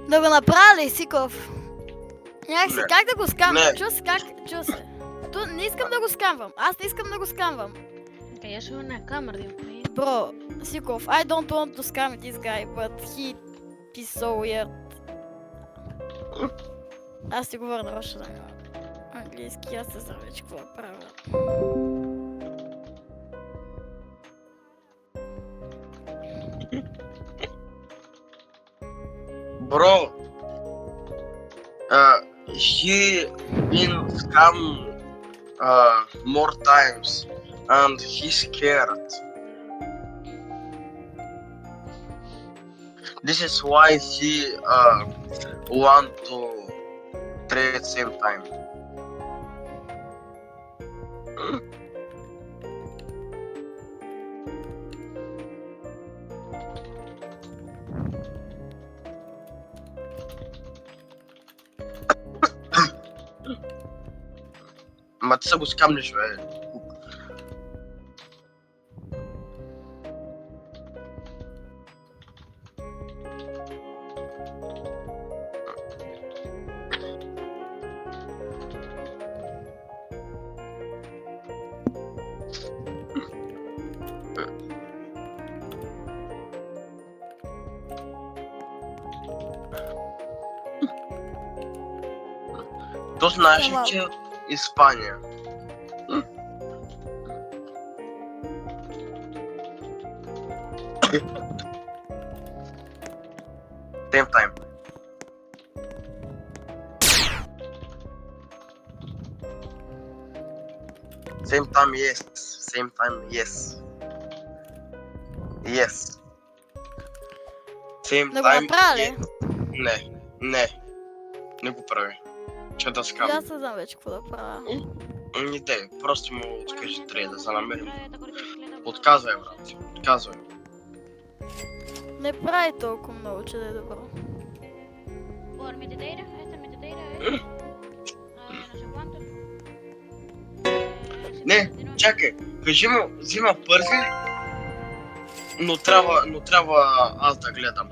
Да го направя ли, Сиков? Някакси, Не. как да го скамвам? Не. Чу се. Не искам да го скамвам. Аз не искам да го скамвам. Къде ще на камера, Дим? Bro, Sikov, I don't want to scam this guy, but he is so weird. Аз ти говоря на още на английски, аз се знам вече какво правя. Bro, he been scammed more times and he's scared. This is why he want to trade same time. Ма ти са го скамнеш, бе. То знаеш ли, че Испания? Same time. Same time, yes. Same time, yes. Yes. Same Да го time, направя ли? yes. Не го прави. Че да И скам. аз не знам вече какво да правя. Не те, просто му откажи трябва да се намерим. Отказвай, брат. Отказвай. Не прави толкова много, че да е добро. Por mi teteira, esta es mi teteira, no sé cuánto. Не, чакай, кажи му, взима първи, но трябва аз да гледам.